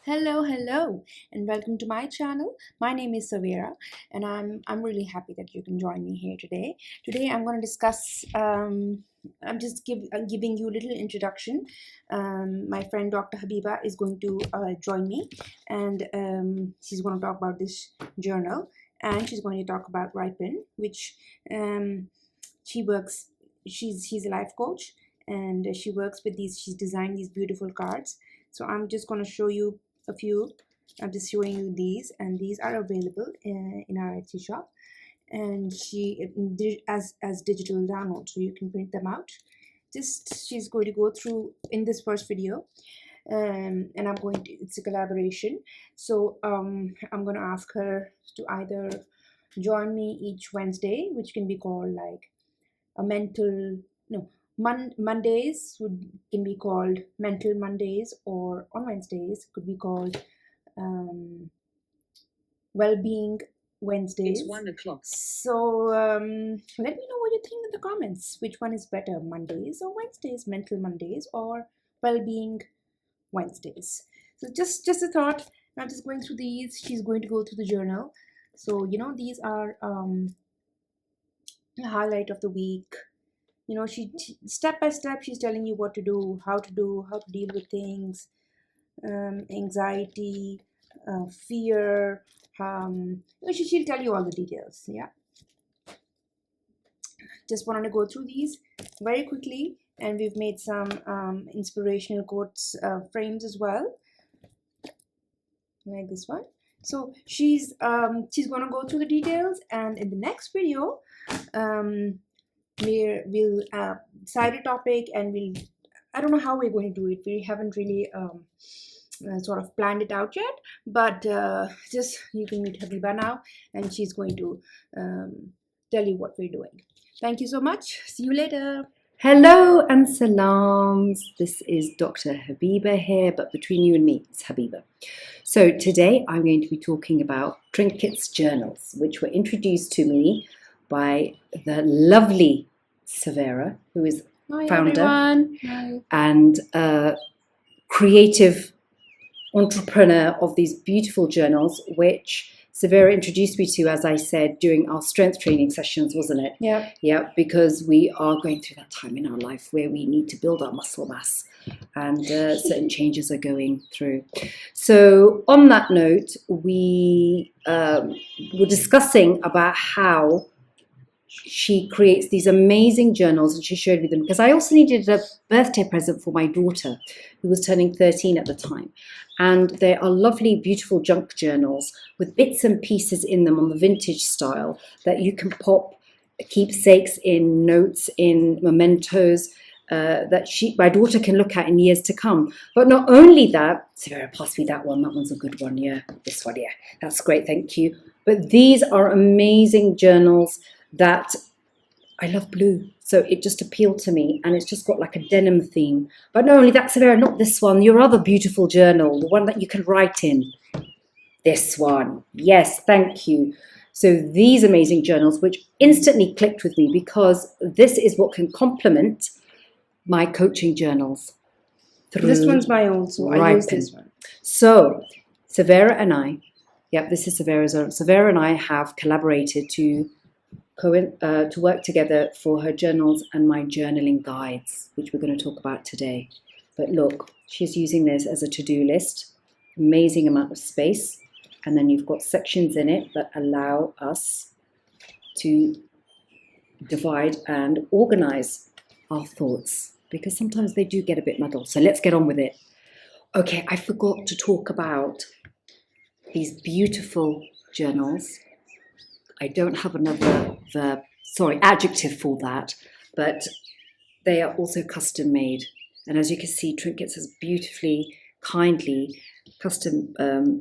Hello, and welcome to my channel. My name is Savera, and I'm really happy that you can join me here today. Today, I'm going to discuss. I'm just giving you a little introduction. My friend Dr. Habiba is going to join me, and she's going to talk about this journal, and she's going to talk about Ripen, which she works. She's a life coach, and she works with these. She's designed these beautiful cards. So I'm just going to show you a few. I'm just showing you these, and these are available in our Etsy shop, and she as digital download, so you can print them out. She's going to go through in this first video, and it's a collaboration, so I'm going to ask her to either join me each Wednesday, which can be called like a mental no Mondays can be called Mental Mondays, or on Wednesdays could be called Well-being Wednesdays. It's 1 o'clock. So let me know what you think in the comments. Which one is better, Mondays or Wednesdays? Mental Mondays or Well-being Wednesdays? So just a thought. I'm just going through these. She's going to go through the journal. So these are the highlight of the week. She step by step she's telling you what to do, how to deal with things, anxiety, fear. She'll tell you all the details. Yeah, just wanted to go through these very quickly, and we've made some inspirational quotes frames as well, like this one. So she's gonna go through the details, and in the next video we'll decide a topic, and I don't know how we're going to do it. We haven't really sort of planned it out yet, but just you can meet Habiba now, and she's going to tell you what we're doing. Thank you so much. See you later. Hello and salams. This is Dr. Habiba here, but between you and me, it's Habiba. So today I'm going to be talking about Trinketz journals, which were introduced to me by the lovely Savera, who is founder and creative entrepreneur of these beautiful journals, which Savera introduced me to, as I said, during our strength training sessions, wasn't it? Yeah. Yeah, because we are going through that time in our life where we need to build our muscle mass, and certain changes are going through. So on that note, we were discussing about how she creates these amazing journals, and she showed me them because I also needed a birthday present for my daughter, who was turning 13 at the time. And they are lovely, beautiful junk journals with bits and pieces in them on the vintage style that you can pop keepsakes in, notes in, mementos that my daughter can look at in years to come. But not only that, Sarah, pass me that one. That one's a good one. Yeah, this one. Yeah, that's great. Thank you. But these are amazing journals that I love blue, so it just appealed to me, and it's just got like a denim theme. But not only that, Savera, not this one, your other beautiful journal, the one that you can write in. This one. Yes, thank you. So these amazing journals, which instantly clicked with me, because this is what can complement my coaching journals. This one's my own, so I use this one. So Savera and I, this is Savera's own. Savera and I have collaborated to work together for her journals and my journaling guides, which we're going to talk about today. But look, she's using this as a to-do list, amazing amount of space, and then you've got sections in it that allow us to divide and organize our thoughts, because sometimes they do get a bit muddled. So let's get on with it. Okay, I forgot to talk about these beautiful journals. I don't have another adjective for that, but they are also custom made. And as you can see, Trinketz has beautifully, kindly custom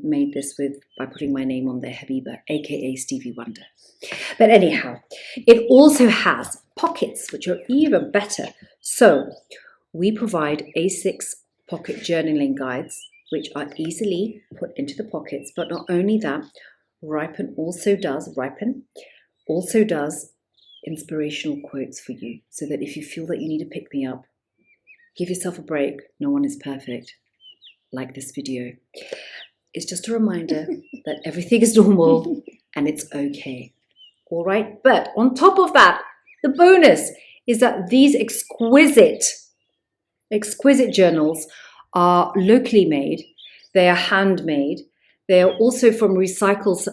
made this by putting my name on there, Habiba, aka Stevie Wonder. But anyhow, it also has pockets, which are even better. So we provide A6 pocket journaling guides, which are easily put into the pockets. But not only that, Ripen also does inspirational quotes for you, so that if you feel that you need to pick me up, give yourself a break. No one is perfect. like this video. It's just a reminder that everything is normal and it's okay. All right. But on top of that, the bonus is that these exquisite journals are locally made. They are handmade. They are also from recycled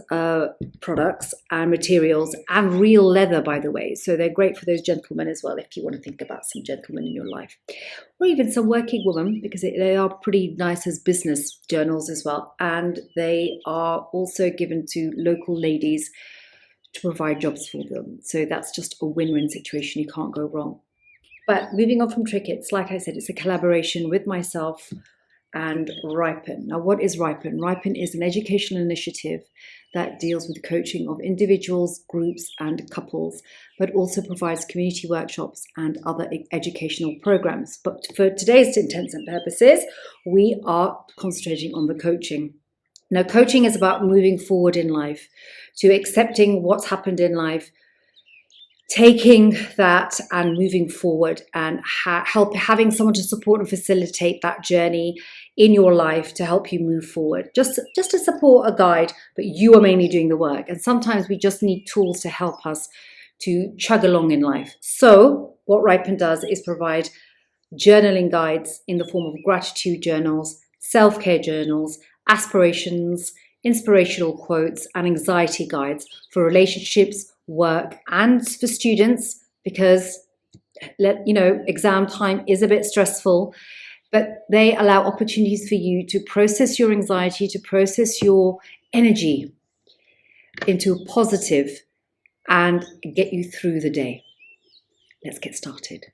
products and materials and real leather, by the way. So they're great for those gentlemen as well, if you want to think about some gentlemen in your life. Or even some working women, because they are pretty nice as business journals as well. And they are also given to local ladies to provide jobs for them. So that's just a win-win situation. You can't go wrong. But moving on from Trinketz, like I said, it's a collaboration with myself and Ripen. Now, what is Ripen? Ripen is an educational initiative that deals with coaching of individuals, groups, and couples, but also provides community workshops and other educational programs. But for today's intents and purposes, we are concentrating on the coaching. Now, coaching is about moving forward in life, to accepting what's happened in life, taking that and moving forward, and having someone to support and facilitate that journey in your life to help you move forward. Just to support, a guide, but you are mainly doing the work. And sometimes we just need tools to help us to chug along in life. So what Ripen does is provide journaling guides in the form of gratitude journals, self-care journals, aspirations, inspirational quotes, and anxiety guides for relationships, work, and for students, because exam time is a bit stressful, but they allow opportunities for you to process your anxiety, to process your energy into a positive and get you through the day. Let's get started.